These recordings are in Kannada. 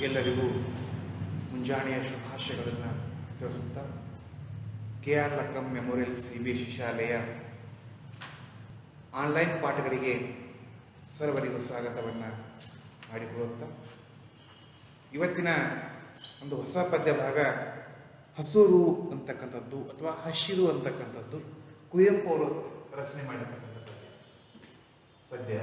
ಎಲ್ಲರಿಗೂ ಮುಂಜಾನೆಯ ಶುಭಾಶಯಗಳನ್ನು ತಿಳಿಸುತ್ತಾ KR ಲಕ್ಕಂ ಮೆಮೋರಿಯಲ್ CBSE ಶಾಲೆಯ ಆನ್ಲೈನ್ ಪಾಠಗಳಿಗೆ ಸರ್ವರಿಗೂ ಸ್ವಾಗತವನ್ನು ಮಾಡಿಕೊಳ್ಳುತ್ತಾ ಇವತ್ತಿನ ಒಂದು ಹೊಸ ಪದ್ಯ ಭಾಗ ಹಸೂರು ಅಂತಕ್ಕಂಥದ್ದು ಅಥವಾ ಹಸಿರು ಅಂತಕ್ಕಂಥದ್ದು ಕುವೆಂಪು ಅವರು ರಚನೆ ಮಾಡಿರ್ತಕ್ಕಂಥ ಪದ್ಯ.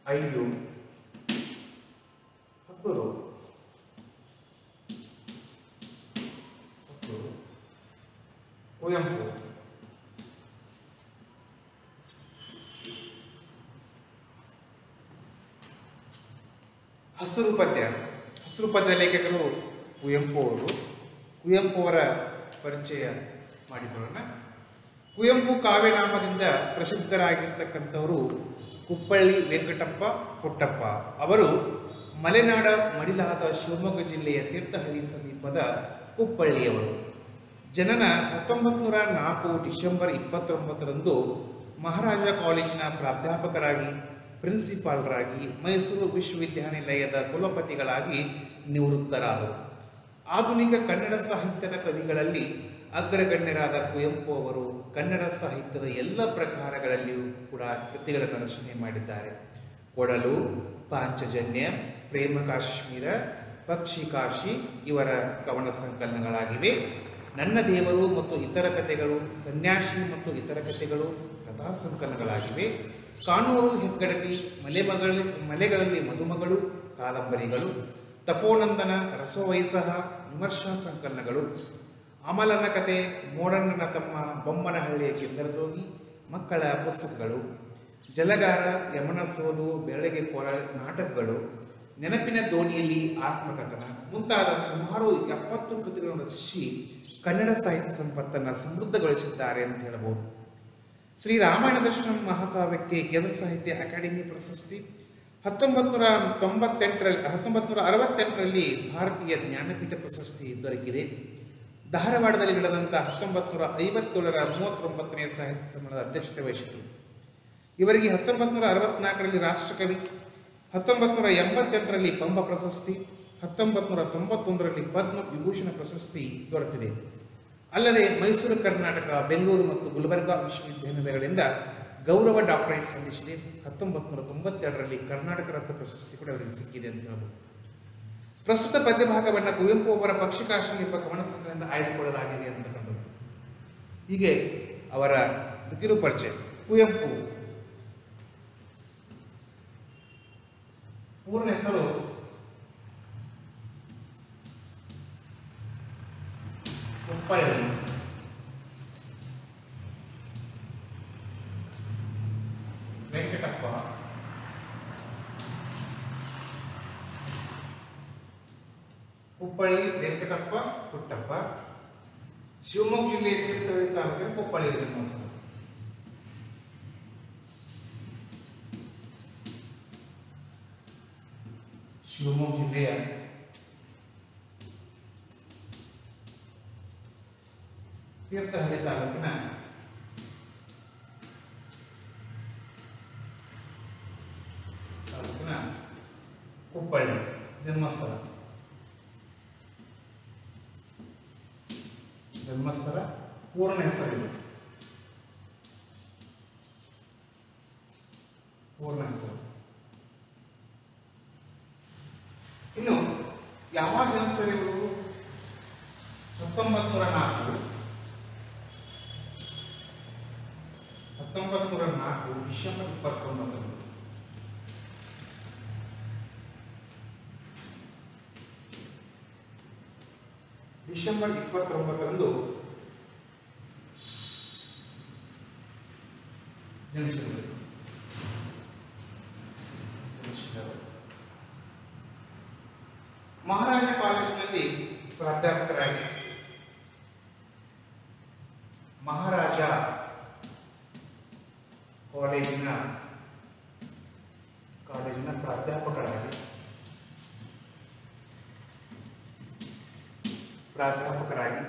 ಐದು ಹಸುರು ಹಸುರು ಕುವೆಂಪು. ಹಸಿರು ಪದ್ಯ ಲೇಖಕರು ಕುವೆಂಪು ಅವರು. ಕುವೆಂಪು ಅವರ ಪರಿಚಯ ಮಾಡಿಕೊಳ್ಳೋಣ. ಕುವೆಂಪು ಕಾವ್ಯನಾಮದಿಂದ ಪ್ರಸಿದ್ಧರಾಗಿರ್ತಕ್ಕಂಥವರು ಕುಪ್ಪಳ್ಳಿ ವೆಂಕಟಪ್ಪ ಪುಟ್ಟಪ್ಪ. ಅವರು ಮಲೆನಾಡ ಮಡಿಲಾದ ಶಿವಮೊಗ್ಗ ಜಿಲ್ಲೆಯ ತೀರ್ಥಹಳ್ಳಿ ಸಮೀಪದ ಕುಪ್ಪಳ್ಳಿಯವರು. ಜನನ 1904 ಡಿಸೆಂಬರ್ 29ರಂದು ಮಹಾರಾಜ ಕಾಲೇಜಿನ ಪ್ರಾಧ್ಯಾಪಕರಾಗಿ, ಪ್ರಿನ್ಸಿಪಾಲರಾಗಿ, ಮೈಸೂರು ವಿಶ್ವವಿದ್ಯಾನಿಲಯದ ಕುಲಪತಿಗಳಾಗಿ ನಿವೃತ್ತರಾದರು. ಆಧುನಿಕ ಕನ್ನಡ ಸಾಹಿತ್ಯದ ಕವಿಗಳಲ್ಲಿ ಅಗ್ರಗಣ್ಯರಾದ ಕುವೆಂಪು ಅವರು ಕನ್ನಡ ಸಾಹಿತ್ಯದ ಎಲ್ಲ ಪ್ರಕಾರಗಳಲ್ಲಿಯೂ ಕೂಡ ಕೃತಿಗಳನ್ನು ರಚನೆ ಮಾಡಿದ್ದಾರೆ. ಕೊಡಲು, ಪಾಂಚಜನ್ಯ, ಪ್ರೇಮ ಕಾಶ್ಮೀರ, ಪಕ್ಷಿಕಾಶಿ ಇವರ ಕವನ ಸಂಕಲನಗಳಾಗಿವೆ. ನನ್ನ ದೇವರು ಮತ್ತು ಇತರ ಕಥೆಗಳು, ಸನ್ಯಾಸಿ ಮತ್ತು ಇತರ ಕಥೆಗಳು ಕಥಾ ಸಂಕಲನಗಳಾಗಿವೆ. ಕಾನೂರು ಹೆಗ್ಗಡತಿ, ಮಲೆಗಳಲ್ಲಿ ಮದುಮಗಳು ಕಾದಂಬರಿಗಳು, ತಪೋನಂದನ, ರಸವೈಸಹ ವಿಮರ್ಶಾ ಸಂಕಲನಗಳು, ಅಮಲನ ಕತೆ, ಮೋಡಣ್ಣನ ತಮ್ಮ, ಬೊಮ್ಮನಹಳ್ಳಿಯ ಕಿಂದರಜೋಗಿ ಮಕ್ಕಳ ಪುಸ್ತಕಗಳು, ಜಲಗಾರ, ಯಮನ ಸೋಲು, ಬೆರಳಿಗೆ ಕೊರಳ್ ನಾಟಕಗಳು, ನೆನಪಿನ ದೋಣಿಯಲ್ಲಿ ಆತ್ಮಕಥನ ಮುಂತಾದ ಸುಮಾರು 70 ಕೃತಿಗಳನ್ನು ರಚಿಸಿ ಕನ್ನಡ ಸಾಹಿತ್ಯ ಸಂಪತ್ತನ್ನು ಸಮೃದ್ಧಗೊಳಿಸಿದ್ದಾರೆ ಅಂತ ಹೇಳಬಹುದು. ಶ್ರೀ ರಾಮಾಯಣ ದರ್ಶನಂ ಮಹಾಕಾವ್ಯಕ್ಕೆ ಕೇಂದ್ರ ಸಾಹಿತ್ಯ ಅಕಾಡೆಮಿ ಪ್ರಶಸ್ತಿ, 1968ರಲ್ಲಿ ಭಾರತೀಯ ಜ್ಞಾನಪೀಠ ಪ್ರಶಸ್ತಿ ದೊರಕಿದೆ. ಧಾರವಾಡದಲ್ಲಿ ನಡೆದಂಥ 1957ರ 39ನೇ ಸಾಹಿತ್ಯ ಸಮ್ಮೇಳನದ ಅಧ್ಯಕ್ಷತೆ ವಹಿಸಿತು. ಇವರಿಗೆ 1964ರಲ್ಲಿ ರಾಷ್ಟ್ರಕವಿ, 1988ರಲ್ಲಿ ಪಂಪ ಪ್ರಶಸ್ತಿ, 1991ರಲ್ಲಿ ಪದ್ಮ ವಿಭೂಷಣ ಪ್ರಶಸ್ತಿ ದೊರೆತಿದೆ. ಅಲ್ಲದೆ ಮೈಸೂರು, ಕರ್ನಾಟಕ, ಬೆಂಗಳೂರು ಮತ್ತು ಗುಲ್ಬರ್ಗಾ ವಿಶ್ವವಿದ್ಯಾನಿಲಯಗಳಿಂದ ಗೌರವ ಡಾಕ್ಟರೇಟ್ ಸಲ್ಲಿಸಿದೆ. 1992ರಲ್ಲಿ ಕರ್ನಾಟಕ ರತ್ನ ಪ್ರಶಸ್ತಿ ಕೂಡ ಅವರಿಗೆ ಸಿಕ್ಕಿದೆ ಅಂತ ಹೇಳ್ಬೋದು. ಪ್ರಸ್ತುತ ಪದ್ಯ ಭಾಗವನ್ನು ಕುವೆಂಪು ಅವರ ಪಕ್ಷಿಕಾಶಿ ಎಂಬ ಕವನ ಸಂಕಲನದಿಂದ ಆಯ್ದುಕೊಳ್ಳಲಾಗಿದೆ ಅಂತಕ್ಕಂಥದ್ದು. ಹೀಗೆ ಅವರ ಕಿರು ಪರಿಚಯ. ಕುವೆಂಪು ಪೂರ್ಣ ಹೆಸರು ಕುಪ್ಪಳ್ಳಿ ವೆಂಕಟಪ್ಪ ಕುಪ್ಪಳ್ಳಿ ವೆಂಕಟಪ್ಪ ಪುಟ್ಟಪ್ಪ, ಶಿವಮೊಗ್ಗ ಜಿಲ್ಲೆಯ ತೀರ್ಥಹಳ್ಳಿ ತಾಲೂಕಿನ ಕುಪ್ಪಳ್ಳಿ ಜನ್ಮಸ್ಥಳ. ಶಿವಮೊಗ್ಗ ಜಿಲ್ಲೆಯ ತೀರ್ಥಹಳ್ಳಿ ತಾಲೂಕಿನ ಕುಪ್ಪಳ್ಳಿ ಜನ್ಮಸ್ಥಳ. ಪೂರ್ಣ ಹೆಸರು ಇನ್ನು ಯಾವಾಗ ಜನಿಸ್ತಾರೆ ಇವರು? 1904 ಡಿಸೆಂಬರ್ 29. ಡಿಸೆಂಬರ್ 29ರಂದು ಜನಿಸಿದರು. ಮಹಾರಾಜ ಕಾಲೇಜಿನಲ್ಲಿ ಪ್ರಾಧ್ಯಾಪಕರಾಗಿ, ಮಹಾರಾಜ ಕಾಲೇಜಿನ ಪ್ರಾಧ್ಯಾಪಕರಾಗಿ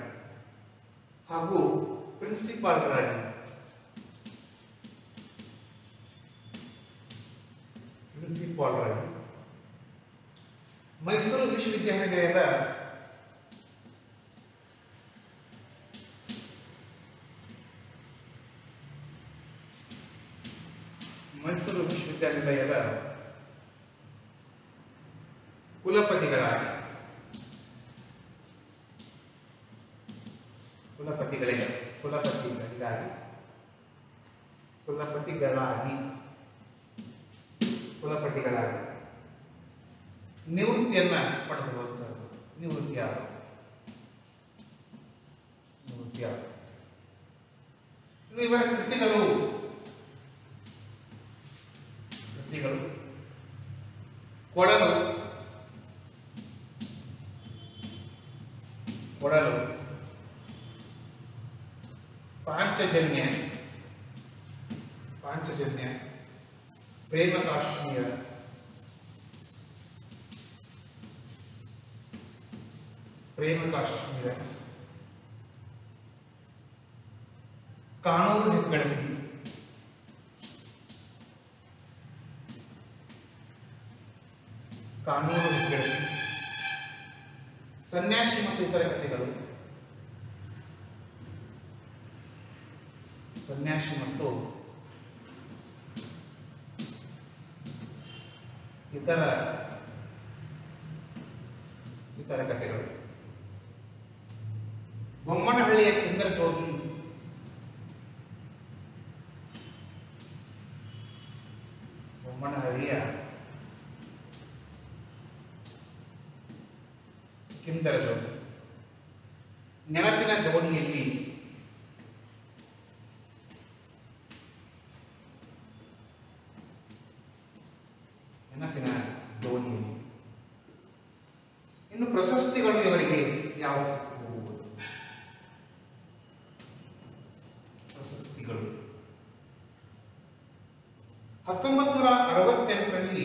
ಹಾಗೂ ಪ್ರಿನ್ಸಿಪಾಲರಾಗಿ ಪ್ರಿನ್ಸಿಪಾಲ್ ಆಗಿ ಮೈಸೂರು ವಿಶ್ವವಿದ್ಯಾನಿಲಯದ ಕುಲಪತಿಗಳಾಗಿ ನಿವೃತ್ತಿಯನ್ನ ಪಡೆದಿರುವಂತಹದ್ದು. ನಿವೃತ್ತಿ ಇವರ ಕೃತಿಗಳು ಕೊಳಲು ಪಾಂಚಜನ್ಯ ಪ್ರೇಮ ಕಾಶ್ಮೀರ, ಕಾನೂರು ಹೆಗ್ಗಡತಿ, ಸನ್ಯಾಸಿ ಮತ್ತು ಇತರ ಕಥೆಗಳು, ಇತರ ಕಥೆಗಳು, ಬೊಮ್ಮನಹಳ್ಳಿಯ ಕಿಂದರ ಜೋಗಿ, ನೆನಪಿನ ದೋಣಿಯಲ್ಲಿ, ಇನ್ನು ಪ್ರಶಸ್ತಿಗಳು ಇವರಿಗೆ ಯಾವ ಪ್ರಶಸ್ತಿಗಳು? 1968ರಲ್ಲಿ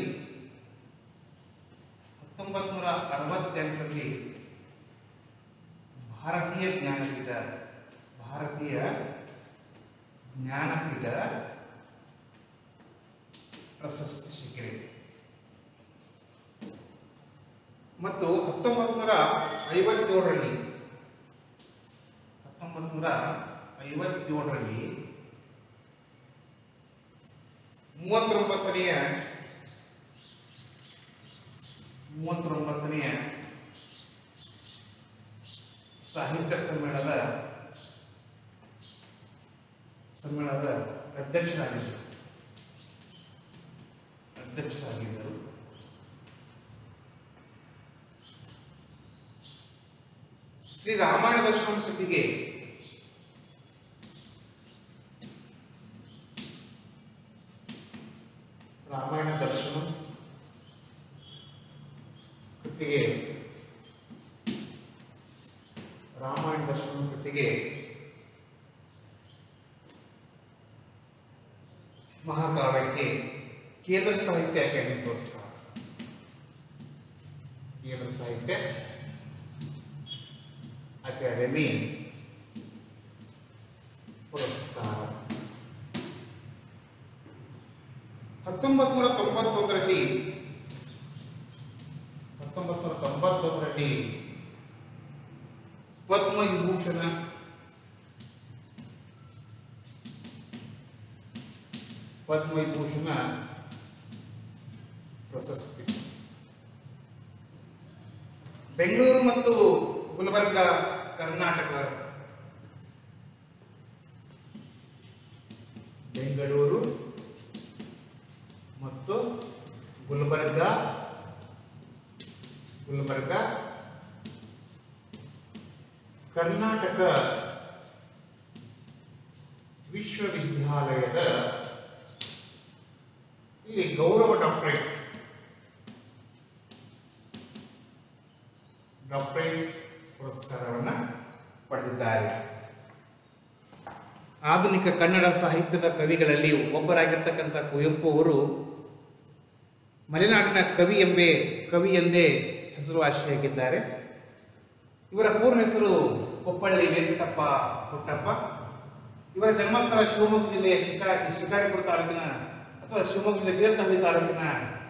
ಭಾರತೀಯ ಜ್ಞಾನಪೀಠ ಪ್ರಶಸ್ತಿ ಸಿಕ್ಕಿದೆ. ಮತ್ತು 1957ರಲ್ಲಿ 39ನೇ ಸಾಹಿತ್ಯ ಸಮ್ಮೇಳನದ ಅಧ್ಯಕ್ಷರಾಗಿದ್ದರು. ಶ್ರೀ ರಾಮಾಯಣ ದರ್ಶನ ಕೃತಿಗೆ ಮಹಾಕಾವ್ಯಕ್ಕೆ ಕೇಂದ್ರ ಸಾಹಿತ್ಯ ಅಕಾಡೆಮಿ ಪುರಸ್ಕಾರ, ಕೇಂದ್ರ ಸಾಹಿತ್ಯ ಅಕಾಡೆಮಿ ಪುರಸ್ಕಾರ. 1991ರಲ್ಲಿ ಪದ್ಮವಿಭೂಷಣ ಪ್ರಶಸ್ತಿ. ಬೆಂಗಳೂರು ಮತ್ತು ಗುಲ್ಬರ್ಗ ಕರ್ನಾಟಕ, ಬೆಂಗಳೂರು ಮತ್ತು ಗುಲ್ಬರ್ಗ ಕರ್ನಾಟಕ ವಿಶ್ವವಿದ್ಯಾಲಯದ ಇಲ್ಲಿ ಗೌರವ ಡಾಕ್ಟರೇಟ್ ಪುರಸ್ಕಾರವನ್ನು ಪಡೆದಿದ್ದಾರೆ. ಆಧುನಿಕ ಕನ್ನಡ ಸಾಹಿತ್ಯದ ಕವಿಗಳಲ್ಲಿ ಒಬ್ಬರಾಗಿರ್ತಕ್ಕಂಥ ಕುವೆಂಪು ಅವರು ಮಲೆನಾಡಿನ ಕವಿ ಎಂದೇ ಹೆಸರುವಾಸಿಯಾಗಿದ್ದಾರೆ. ಇವರ ಪೂರ್ಣ ಹೆಸರು ಕೊಪ್ಪಳ್ಳಿ ವೆಂಕಟಪ್ಪ ಪುಟ್ಟಪ್ಪ. ಇವರ ಜನ್ಮಸ್ಥಳ ಶಿವಮೊಗ್ಗ ಜಿಲ್ಲೆಯ ಶಿಕಾರಿಪುರ ತಾಲೂಕಿನ ಅಥವಾ ಶಿವಮೊಗ್ಗ ಜಿಲ್ಲೆ ತೀರ್ಥಹಳ್ಳಿ ತಾಲೂಕಿನ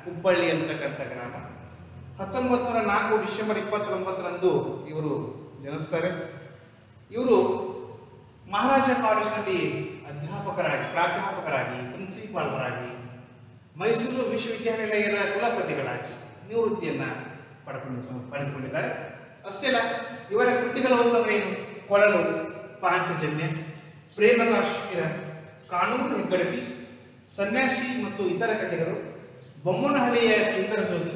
ಕುಪ್ಪಳ್ಳಿ ಅಂತಕ್ಕಂಥ ಗ್ರಾಮ. 1904 ಡಿಸೆಂಬರ್ 29ರಂದು ಇವರು ಜನಿಸ್ತಾರೆ. ಇವರು ಮಹಾರಾಜ ಕಾಲೇಜಿನಲ್ಲಿ ಪ್ರಾಧ್ಯಾಪಕರಾಗಿ ಪ್ರಿನ್ಸಿಪಾಲರಾಗಿ ಮೈಸೂರು ವಿಶ್ವವಿದ್ಯಾನಿಲಯದ ಕುಲಪತಿಗಳಾಗಿ ನಿವೃತ್ತಿಯನ್ನ ಪಡೆದುಕೊಂಡಿದ್ದಾರೆ. ಅಷ್ಟೇ ಅಲ್ಲ, ಇವರ ಕೃತಿಗಳು ಅಂತಂದ್ರೆ ಏನು? ಕೊಳಲು, ಪಾಂಚಜನ್ಯ, ಪ್ರೇಮ ಕಾಶ್ಮೀರ, ಕಾನೂನು ಹೆಗ್ಗಡತಿ, ಸನ್ಯಾಸಿ ಮತ್ತು ಇತರ ಕಥೆಗಳು, ಬೊಮ್ಮನಹಳ್ಳಿಯ ಕಿಂದರಜ್ಯೋತಿ,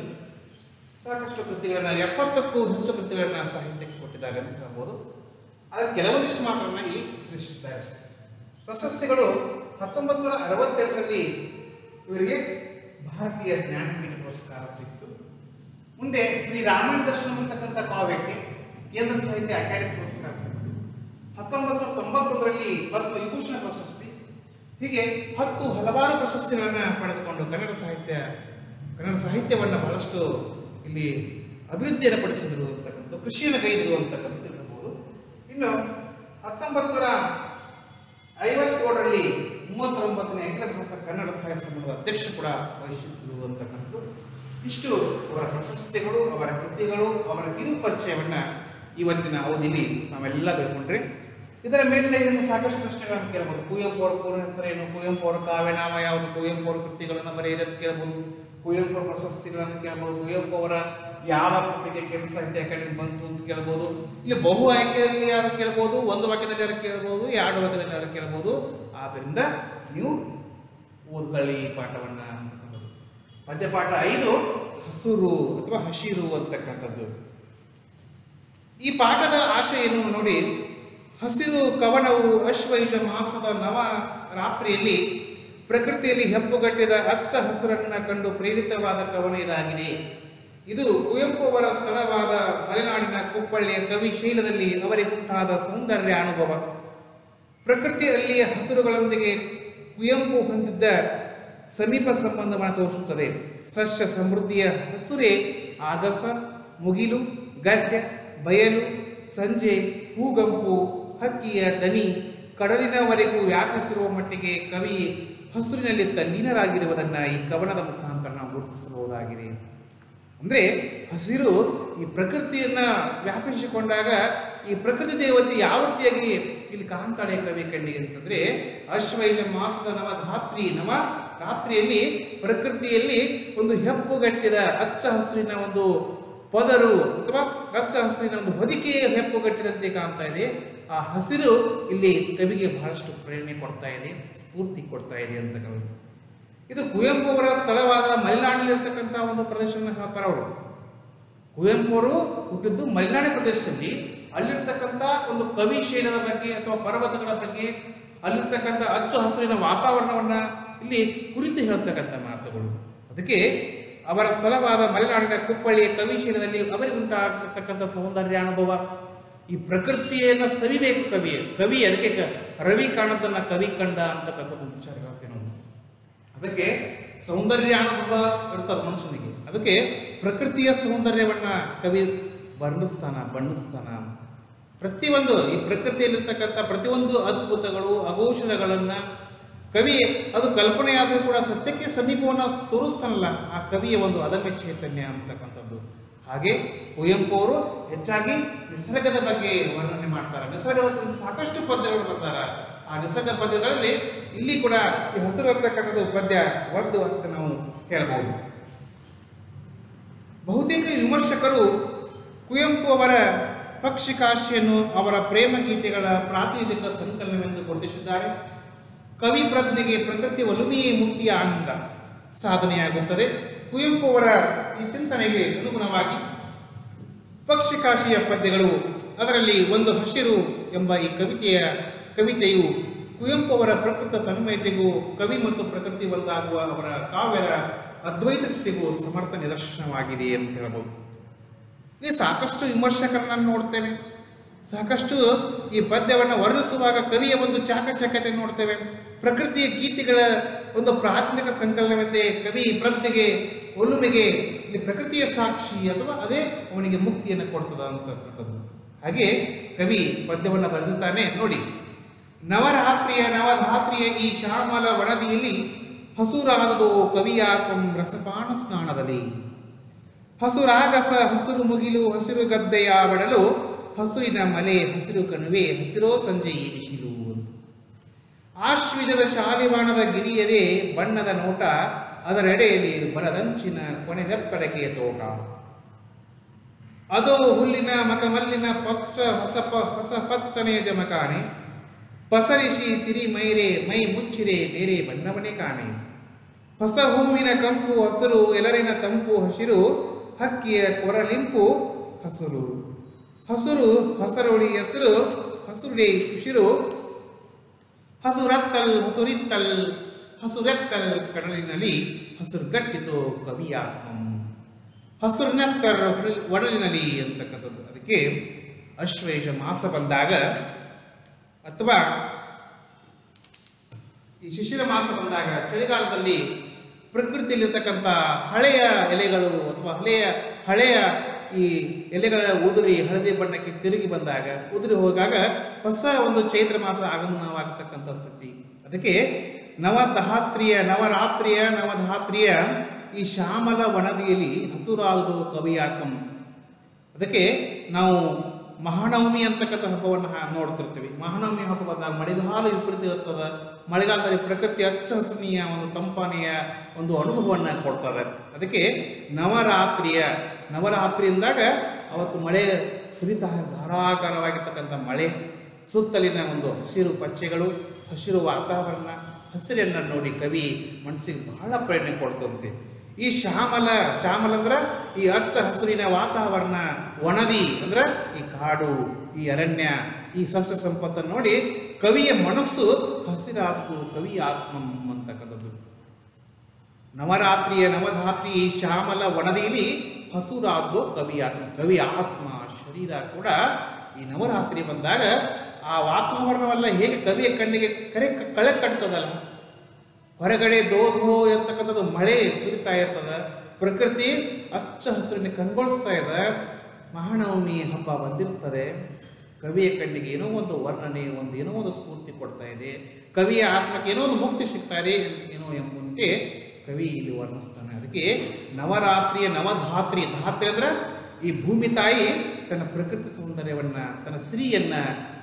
ಸಾಕಷ್ಟು ಕೃತಿಗಳನ್ನ 70ಕ್ಕೂ ಹೆಚ್ಚು ಕೃತಿಗಳನ್ನ ಸಾಹಿತ್ಯಕ್ಕೆ ಕೊಟ್ಟಿದ್ದಾರೆ ಅಂತ ಹೇಳ್ಬೋದು. ಅದರ ಕೆಲವೊಂದಿಷ್ಟು ಮಾತ್ರನ್ನ ಇಲ್ಲಿ ಸೃಷ್ಟಿಸಿದ್ದಾರೆ ಅಷ್ಟೇ. ಪ್ರಶಸ್ತಿಗಳು 1968ರಲ್ಲಿ ಇವರಿಗೆ ಭಾರತೀಯ ಜ್ಞಾನಪೀಠ ಪುರಸ್ಕಾರ ಸಿಕ್ತು. ಮುಂದೆ ಶ್ರೀ ರಾಮಾಯಣ ದರ್ಶನ ಅಂತಕ್ಕಂಥ ಕಾವ್ಯಕ್ಕೆ ಕೇಂದ್ರ ಸಾಹಿತ್ಯ ಅಕಾಡೆಮಿ ಪುರಸ್ಕಾರ ಸಿಕ್ತು. 1991ರಲ್ಲಿ ಪದ್ಮವಿಭೂಷಣ ಪ್ರಶಸ್ತಿ. ಹೀಗೆ ಹಲವಾರು ಪ್ರಶಸ್ತಿಗಳನ್ನ ಪಡೆದುಕೊಂಡು ಕನ್ನಡ ಸಾಹಿತ್ಯವನ್ನು ಬಹಳಷ್ಟು ಇಲ್ಲಿ ಅಭಿವೃದ್ಧಿಯನ್ನು ಪಡಿಸಿದ್ರು ಅಂತಕ್ಕಂಥ, ಕೃಷಿಯನ್ನು ಕೈದಿರು ಅಂತಕ್ಕಂಥ ಇರಬಹುದು. ಇನ್ನು 1957ರಲ್ಲಿ 39ನೇ ಅಖಿಲ ಭಾರತ ಕನ್ನಡ ಸಾಹಿತ್ಯ ಸಂಘದ ಅಧ್ಯಕ್ಷ ಕೂಡ ವಹಿಸಿದ್ರು ಅಂತಕ್ಕಂಥದ್ದು. ಇಷ್ಟು ಅವರ ಪ್ರಶಸ್ತಿಗಳು, ಅವರ ಕೃತಿಗಳು, ಅವರ ಕಿರು ಪರಿಚಯವನ್ನ ಇವತ್ತಿನ ಅವಧಿಯಲ್ಲಿ ನಾವೆಲ್ಲ ತಿಳ್ಕೊಂಡ್ರೆ, ಇದರ ಮೇಲೆ ಇನ್ನು ಸಾಕಷ್ಟು ಪ್ರಶ್ನೆಗಳನ್ನು ಕೇಳಬಹುದು. ಕುವೆಂಪು ಅವರ ಪೂರ್ಣ ಹೆಸರೇನು? ಕುವೆಂಪು ಅವರ ಕಾವ್ಯನಾಮ ಯಾವುದು? ಕುವೆಂಪು ಅವರ ಕೃತಿಗಳನ್ನು ಬರೆಯೋದನ್ನು ಕೇಳಬಹುದು. ಕುವೆಂಪು ಅವರ ಪ್ರಶಸ್ತಿಗಳನ್ನು ಕೇಳಬಹುದು. ಕುವೆಂಪು ಅವರ ಯಾವ ಕೃತಿಗೆ ಕೇಂದ್ರ ಸಾಹಿತ್ಯ ಅಕಾಡೆಮಿ ಬಂತು ಅಂತ ಕೇಳಬಹುದು. ಇಲ್ಲಿ ಬಹು ಆಯ್ಕೆಯಲ್ಲಿ ಯಾರು ಕೇಳಬಹುದು, ಒಂದು ವಾಕ್ಯದಲ್ಲಿ ಯಾರು ಕೇಳಬಹುದು, 2 ವಾಕ್ಯದಲ್ಲಿ ಯಾರು ಕೇಳಬಹುದು. ಆದ್ದರಿಂದ ನೀವು ಓದ್ಕೊಳ್ಳಿ ಈ ಪಾಠವನ್ನ. ಪದ್ಯಪಾಠ 5 ಹಸುರು ಅಥವಾ ಹಸಿರು ಅಂತಕ್ಕಂಥದ್ದು. ಈ ಪಾಠದ ಆಶಯ ಏನು ನೋಡಿ. ಹಸಿರು ಕವನವು ಅಶ್ವಯುಜ ಮಾಸದ ನವ ರಾತ್ರಿಯಲ್ಲಿ ಪ್ರಕೃತಿಯಲ್ಲಿ ಹೆಪ್ಪುಗಟ್ಟಿದ ಹಚ್ಚ ಹಸುರನ್ನ ಕಂಡು ಪ್ರೇರಿತವಾದ ಕವನ ಇದಾಗಿದೆ. ಇದು ಕುವೆಂಪು ಅವರ ಸ್ಥಳವಾದ ಮಲೆನಾಡಿನ ಕುಪ್ಪಳ್ಳಿಯ ಕವಿ ಶೈಲದಲ್ಲಿ ಅವರಿಗುಂಟಾದ ಸೌಂದರ್ಯ ಅನುಭವ. ಪ್ರಕೃತಿಯಲ್ಲಿಯ ಹಸುರುಗಳೊಂದಿಗೆ ಕುವೆಂಪು ಹೊಂದಿದ್ದ ಸಮೀಪ ಸಂಬಂಧವನ್ನು ತೋರಿಸುತ್ತದೆ. ಸಸ್ಯ ಸಮೃದ್ಧಿಯ ಹಸುರೇ ಆಗಸ, ಮುಗಿಲು, ಗದ್ದೆ, ಬಯಲು, ಸಂಜೆ, ಹೂಗಂಪು, ಹಕ್ಕಿಯ ದನಿ ಕಡಲಿನವರೆಗೂ ವ್ಯಾಪಿಸಿರುವ ಮಟ್ಟಿಗೆ ಕವಿ ಹಸುರಿನಲ್ಲಿ ತಲ್ಲೀನರಾಗಿರುವುದನ್ನು ಈ ಕವನದ ಮುಖಾಂತರ ನಾವು ಗುರುತಿಸಬಹುದಾಗಿದೆ. ಅಂದ್ರೆ ಹಸಿರು ಈ ಪ್ರಕೃತಿಯನ್ನ ವ್ಯಾಪಿಸಿಕೊಂಡಾಗ ಈ ಪ್ರಕೃತಿ ದೇವತೆ ಯಾವ ರೀತಿಯಾಗಿ ಇಲ್ಲಿ ಕಾಂತಾಳೆ ಕವಿ ಕಣ್ಣಿಗೆ ಅಂತಂದ್ರೆ, ಅಶ್ವಯುಜ ಮಾಸದ ರಾತ್ರಿಯಲ್ಲಿ ಪ್ರಕೃತಿಯಲ್ಲಿ ಒಂದು ಹೆಪ್ಪುಗಟ್ಟಿದ ಹಚ್ಚ ಹಸುರಿನ ಒಂದು ಪದರು ಅಥವಾ ಹಚ್ಚ ಹಸುರಿನ ಒಂದು ಹೊದಿಕೆಯ ಹೆಪ್ಪುಗಟ್ಟಿದಂತೆ ಕಾಣ್ತಾ ಇದೆ. ಆ ಹಸಿರು ಇಲ್ಲಿ ಕವಿಗೆ ಬಹಳಷ್ಟು ಪ್ರೇರಣೆ ಕೊಡ್ತಾ ಇದೆ, ಸ್ಫೂರ್ತಿ ಕೊಡ್ತಾ ಇದೆ ಅಂತ ಕವಿ. ಇದು ಕುವೆಂಪು ಅವರ ಸ್ಥಳವಾದ ಮಲೆನಾಡಿನಲ್ಲಿರ್ತಕ್ಕಂಥ ಒಂದು ಪ್ರದೇಶವನ್ನು ಹೇಳ್ತಾರೆ ಅವರು. ಕುವೆಂಪು ಅವರು ಹುಟ್ಟಿದ್ದು ಮಲೆನಾಡು ಪ್ರದೇಶದಲ್ಲಿ. ಅಲ್ಲಿರ್ತಕ್ಕಂಥ ಒಂದು ಕವಿ ಶೈಲದ ಬಗ್ಗೆ ಅಥವಾ ಪರ್ವತಗಳ ಬಗ್ಗೆ, ಅಲ್ಲಿರ್ತಕ್ಕಂಥ ಹಚ್ಚು ಹಸುರಿನ ವಾತಾವರಣವನ್ನ ಇಲ್ಲಿ ಕುರಿತು ಹೇಳ್ತಕ್ಕಂಥ ಮಾತುಗಳು. ಅದಕ್ಕೆ ಅವರ ಸ್ಥಳವಾದ ಮಲೆನಾಡಿನ ಕುಪ್ಪಳ್ಳಿಯ ಕವಿ ಶೈಲದಲ್ಲಿ ಅವರಿಗುಂಟಾಗಿರ್ತಕ್ಕಂಥ ಸೌಂದರ್ಯ ಅನುಭವ, ಈ ಪ್ರಕೃತಿಯನ್ನು ಸವಿಬೇಕು ಕವಿ. ಅದಕ್ಕೆ ರವಿ ಕಾಣದನ್ನ ಕವಿ ಕಂಡ ಅಂತಕ್ಕಂಥದ್ದು ವಿಚಾರ ಹೇಳ್ತೀವಿ ನಾವು. ಅದಕ್ಕೆ ಸೌಂದರ್ಯ ಅನುಭವ ಇರ್ತದೆ ಮನುಷ್ಯನಿಗೆ. ಅದಕ್ಕೆ ಪ್ರಕೃತಿಯ ಸೌಂದರ್ಯವನ್ನ ಕವಿ ಬಣ್ಣಿಸ್ತಾನ. ಪ್ರತಿಯೊಂದು ಈ ಪ್ರಕೃತಿಯಲ್ಲಿರ್ತಕ್ಕಂಥ ಪ್ರತಿಯೊಂದು ಅದ್ಭುತಗಳು, ಅಘೋಷಣಗಳನ್ನ ಕವಿ ಅದು ಕಲ್ಪನೆಯಾದರೂ ಕೂಡ ಸತ್ಯಕ್ಕೆ ಸಮೀಪವನ್ನು ತೋರಿಸ್ತಾನಲ್ಲ, ಆ ಕವಿಯ ಒಂದು ಅದಮ್ಯ ಚೈತನ್ಯ ಅಂತಕ್ಕಂಥದ್ದು. ಹಾಗೆ ಕುವೆಂಪು ಅವರು ಹೆಚ್ಚಾಗಿ ನಿಸರ್ಗದ ಬಗ್ಗೆ ವರ್ಣನೆ ಮಾಡ್ತಾರೆ. ನಿಸರ್ಗದ ಸಾಕಷ್ಟು ಪದ್ಯಗಳು ಬರ್ತಾರೆ. ಆ ನಿಸರ್ಗ ಪದ್ಯಗಳಲ್ಲಿ ಇಲ್ಲಿ ಕೂಡ ಈ ಹಸಿರು ಅಂತಕ್ಕಂಥದ್ದು ಪದ್ಯ 1 ಅಂತ ನಾವು ಹೇಳ್ಬೋದು. ಬಹುತೇಕ ವಿಮರ್ಶಕರು ಕುವೆಂಪು ಅವರ ಪಕ್ಷಿಕಾಶಿಯನ್ನು ಅವರ ಪ್ರೇಮ ಗೀತೆಗಳ ಪ್ರಾತಿನಿಧಿಕ ಸಂಕಲನವೆಂದು ಗುರುತಿಸಿದ್ದಾರೆ. ಕವಿ ಪ್ರಜ್ಞೆಗೆ ಪ್ರಕೃತಿ ಒಲುಮೆಯೇ ಮುಕ್ತಿಯ ಆನಂದ ಸಾಧನೆಯಾಗುತ್ತದೆ. ಕುವೆಂಪು ಅವರ ಈ ಚಿಂತನೆಗೆ ಅನುಗುಣವಾಗಿ ಪಕ್ಷಿಕಾಶಿಯ ಪದ್ಯಗಳು, ಅದರಲ್ಲಿ ಒಂದು ಹಸಿರು ಎಂಬ ಈ ಕವಿತೆಯು ಕುವೆಂಪು ಅವರ ಪ್ರಕೃತ ತನ್ಮಯತೆಗೂ ಕವಿ ಮತ್ತು ಪ್ರಕೃತಿ ಒಂದಾಗುವ ಅವರ ಕಾವ್ಯದ ಅದ್ವೈತ ಸ್ಥಿತಿಗೂ ಸಮರ್ಥ ನಿದರ್ಶನವಾಗಿದೆ ಅಂತ ಹೇಳ್ಬೋದು. ಇಲ್ಲಿ ಸಾಕಷ್ಟು ವಿಮರ್ಶಕರನ್ನ ನೋಡ್ತೇವೆ. ಸಾಕಷ್ಟು ಈ ಪದ್ಯವನ್ನು ವರ್ಣಿಸುವಾಗ ಕವಿಯ ಒಂದು ಚಾಕಚಕ್ಯತೆ ನೋಡ್ತೇವೆ. ಪ್ರಕೃತಿಯ ಗೀತೆಗಳ ಒಂದು ಪ್ರಾಥಮಿಕ ಸಂಕಲನವೆಂದೇ ಕವಿ ಪ್ರಜ್ಞೆಗೆ ಒಲುಮೆಗೆ ಇಲ್ಲಿ ಪ್ರಕೃತಿಯ ಸಾಕ್ಷಿ ಅಥವಾ ಅದೇ ಅವನಿಗೆ ಮುಕ್ತಿಯನ್ನು ಕೊಡ್ತದ ಅಂತಕ್ಕಂಥದ್ದು. ಹಾಗೆ ಕವಿ ಪದ್ಯವನ್ನು ಬರೆದುತ್ತಾನೆ ನೋಡಿ. ನವಧಾತ್ರಿಯ ಈ ಶ್ಯಾಮಲ ವನದಿಯಲ್ಲಿ ಹಸುರಾದದು ಕವಿಯಾತ್ಮ ರಸಪಾನ ಸ್ನಾನದಲ್ಲಿ. ಹಸುರಾಗಸ ಹಸುರು ಮುಗಿಲು ಹಸಿರು ಗದ್ದೆಯ ಬಡಲು ಹಸುರಿನ ಮಲೆ ಹಸಿರು ಕಣುವೆ ಹಸಿರೋ ಸಂಜೆಯೇ ಬಿಸಿಲು ಅಂತ. ಆಶ್ವಿಜದ ಶಾಲಿವಾಣದ ಗಿಳಿಯದೆ ಬಣ್ಣದ ನೋಟ ಅದರೆಡೆಯಲ್ಲಿ ಬಲದಂಚಿನ ಕೊನೆಗತ್ತಡಕೆಯ ತೋಟ. ಅದೋ ಹುಲ್ಲಿನ ಮಕಮಲ್ಲಿನ ಪಕ್ಷ ಹೊಸ ಪಚ್ಚನೆಯ ಜಮಕಾಣೆ ಪಸರಿಸಿ ತಿರಿ ಮೈರೆ ಮೈ ಮುಚ್ಚಿರೆ ಬೇರೆ ಬಣ್ಣವನೇ ಕಾಣೆ. ಹೊಸ ಹೂವಿನ ಕಂಪು ಹಸಿರು ಎಲರಿನ ತಂಪು ಹಸಿರು ಹಕ್ಕಿಯ ಕೊರಲಿಂಪು ಹಸುರು ಹಸುರು ಹಸರುಳಿ ಹೆಸರು ಹಸುರುಳಿ ಉಸಿರು ಹಸುರೆತ್ತಲ್ ಕಡಲಿನಲ್ಲಿ ಹಸುರುಗಟ್ಟಿತು ಕವಿಯಾತ್ಮ ಹಸುರಿನತ್ತರ್ ಒಡಲಿನಲ್ಲಿ ಅಂತಕ್ಕಂಥದ್ದು. ಅದಕ್ಕೆ ಅಶ್ವೇಷ ಮಾಸ ಬಂದಾಗ ಅಥವಾ ಈ ಶಿಶಿರ ಮಾಸ ಬಂದಾಗ ಚಳಿಗಾಲದಲ್ಲಿ ಪ್ರಕೃತಿಯಲ್ಲಿರ್ತಕ್ಕಂಥ ಹಳೆಯ ಎಲೆಗಳು ಅಥವಾ ಹಳೆಯ ಈ ಎಲೆಗಳ ಉದುರಿ ಹಳದಿ ಬಣ್ಣಕ್ಕೆ ತಿರುಗಿ ಬಂದಾಗ ಉದುರಿ ಹೋಗಾಗ ಹೊಸ ಒಂದು ಚೈತ್ರ ಮಾಸ ಆಗಮನವಾಗತಕ್ಕಂಥ ಸ್ಥಿತಿ. ಅದಕ್ಕೆ ನವರಾತ್ರಿಯ ಈ ಶ್ಯಾಮಲ ವನದಿಯಲ್ಲಿ ಹಸುರಾದುದು ಕವಿಯಾತ್ಮ. ಅದಕ್ಕೆ ನಾವು ಮಹಾನವಮಿ ಅಂತಕ್ಕಂಥ ಹಬ್ಬವನ್ನು ನೋಡ್ತಿರ್ತೀವಿ. ಮಹಾನವಮಿ ಹಬ್ಬ ಬಂದಾಗ ಮಳೆಗಾಲ ವಿಪರೀತ ಇರ್ತದೆ. ಮಳೆಗಾಲದಲ್ಲಿ ಪ್ರಕೃತಿ ಹಚ್ಚ ಹಸಿರಿಯ ಒಂದು ತಂಪಾನೆಯ ಒಂದು ಅನುಭವವನ್ನು ಕೊಡ್ತದೆ. ಅದಕ್ಕೆ ನವರಾತ್ರಿ ಅಂದಾಗ ಅವತ್ತು ಮಳೆ ಸುರಿತಾ ಧಾರಾಕಾರವಾಗಿರ್ತಕ್ಕಂಥ ಮಳೆ, ಸುತ್ತಲಿನ ಒಂದು ಹಸಿರು ಪಚ್ಚೆಗಳು, ಹಸಿರು ವಾತಾವರಣ, ಹಸಿರನ್ನು ನೋಡಿ ಕವಿ ಮನಸ್ಸಿಗೆ ಬಹಳ ಪ್ರೇರಣೆ ಕೊಡ್ತಂತೆ. ಈ ಶ್ಯಾಮಲ ಅಂದ್ರೆ ಈ ಹಚ್ಚ ಹಸುರಿನ ವಾತಾವರಣ, ವನದಿ ಅಂದ್ರೆ ಈ ಕಾಡು, ಈ ಅರಣ್ಯ, ಈ ಸಸ್ಯ ಸಂಪತ್ತನ್ನು ನೋಡಿ ಕವಿಯ ಮನಸ್ಸು ಹಸಿರಾತು ಕವಿ ಆತ್ಮ ಅಂತಕ್ಕಂಥದ್ದು. ನವಧಾತ್ರಿ ಈ ಶ್ಯಾಮಲ ವನದಿಯಲ್ಲಿ ಹಸುರಾದ್ದು ಕವಿ ಆತ್ಮ ಶರೀರ ಕೂಡ ಈ ನವರಾತ್ರಿ ಬಂದಾಗ ಆ ವಾತಾವರಣವೆಲ್ಲ ಹೇಗೆ ಕವಿಯ ಕಣ್ಣಿಗೆ ಕಳೆ ಕಟ್ತದಲ್ಲ. ಹೊರಗಡೆ ದೋಧೋ ಇರ್ತಕ್ಕಂಥದ್ದು ಮಳೆ ಸುರಿತಾ ಇರ್ತದೆ, ಪ್ರಕೃತಿ ಹಚ್ಚ ಹಸಿರನ್ನು ಕಂಗೊಳಿಸ್ತಾ ಇದೆ. ಮಹಾನವಮಿ ಹಬ್ಬ ಬಂದಿರ್ತದೆ, ಕವಿಯ ಕಣ್ಣಿಗೆ ಏನೋ ಒಂದು ವರ್ಣನೆ, ಏನೋ ಒಂದು ಸ್ಫೂರ್ತಿ ಕೊಡ್ತಾ ಇದೆ, ಕವಿಯ ಆತ್ಮಕ್ಕೆ ಏನೋ ಒಂದು ಮುಕ್ತಿ ಸಿಗ್ತಾ ಇದೆ ಏನೋ ಎಂಬಂತೆ ಕವಿ ಇಲ್ಲಿ ವರ್ಣಿಸ್ತಾನೆ. ಅದಕ್ಕೆ ನವಧಾತ್ರಿ ಅಂದ್ರೆ ಈ ಭೂಮಿ ತಾಯಿ ತನ್ನ ಪ್ರಕೃತಿ ಸೌಂದರ್ಯವನ್ನ, ತನ್ನ ಸಿರಿಯನ್ನ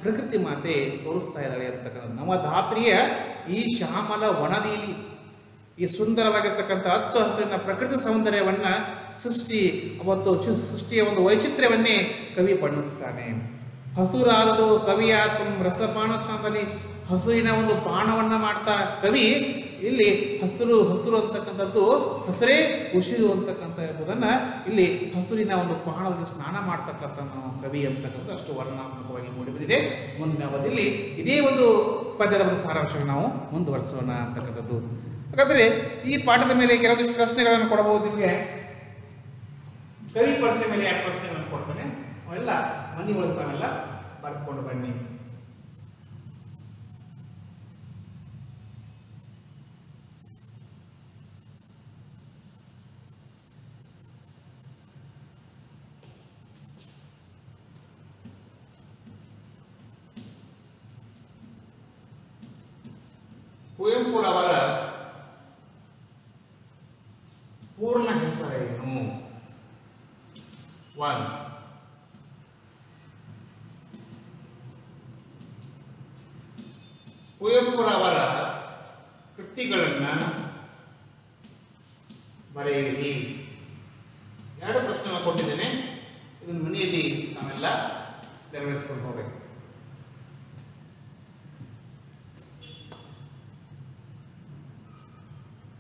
ಪ್ರಕೃತಿ ಮಾತೆ ತೋರಿಸ್ತಾ ಇದ್ದಾಳೆ ಅಂತಕ್ಕಂಥ ನವಧಾತ್ರಿಯ ಈ ಶ್ಯಾಮಲ ವನದಿಯಲ್ಲಿ ಈ ಸುಂದರವಾಗಿರ್ತಕ್ಕಂಥ ಹಚ್ಚ ಹಸಿರಿನ ಪ್ರಕೃತಿ ಸೌಂದರ್ಯವನ್ನ ಸೃಷ್ಟಿಯ ಒಂದು ವೈಚಿತ್ರ್ಯವನ್ನೇ ಕವಿ ಬಣ್ಣಿಸ್ತಾನೆ. ಹಸುರಾದದು ಕವಿಯಾತ್ಮ ರಸಪಾನ ಸ್ಥಾನದಲ್ಲಿ ಹಸುರಿನ ಒಂದು ಪಾನವನ್ನ ಮಾಡ್ತಾ ಕವಿ ಇಲ್ಲಿ ಹಸಿರು ಅಂತಕ್ಕಂಥದ್ದು ಹಸರೇ ಉಸಿರು ಅಂತಕ್ಕಂಥ ಎಂಬುದನ್ನ ಇಲ್ಲಿ ಹಸುರಿನ ಒಂದು ಪಾನದಲ್ಲಿ ಸ್ನಾನ ಮಾಡ್ತಕ್ಕಂಥ ಕವಿ ಅಂತಕ್ಕಂಥ ಅಷ್ಟು ವರ್ಣನಾತ್ಮಕವಾಗಿ ಮೂಡಿಬಂದಿದೆ. ಮುಂದಿನ ಅವಧಿಯಲ್ಲಿ ಇದೇ ಒಂದು ಪದ್ಯದ ಒಂದು ಸಾರಾಂಶವನ್ನು ನಾವು ಮುಂದುವರಿಸೋಣ ಅಂತಕ್ಕಂಥದ್ದು. ಹಾಗಾದ್ರೆ ಈ ಪಾಠದ ಮೇಲೆ ಕೆಲವೊಂದಿಷ್ಟು ಪ್ರಶ್ನೆಗಳನ್ನು ಕೊಡಬಹುದು. ನಿಮಗೆ ಕವಿ ಪರಿಚಯ ಮೇಲೆ 2 ಪ್ರಶ್ನೆಗಳನ್ನು ಕೊಡ್ತಾನೆ. ಅವೆಲ್ಲ ಮನೆ ಒಳಗೆ ಬರ್ಕೊಂಡು ಬನ್ನಿ. ಕುವೆಂಪುರವರ ಪೂರ್ಣ ಹೆಸರೇನು? 1. ಕುವೆಂಪುರವರ ಕೃತಿಗಳನ್ನ ಬರೆಯಿರಿ. 2 ಪ್ರಶ್ನೆಗಳನ್ನು ಕೊಟ್ಟಿದ್ದೇನೆ. ಇದನ್ನು ಮನೆಯಲ್ಲಿ ನಾವೆಲ್ಲ ನೆರವೇರಿಸಿಕೊಂಡು ಹೋಗಬೇಕು.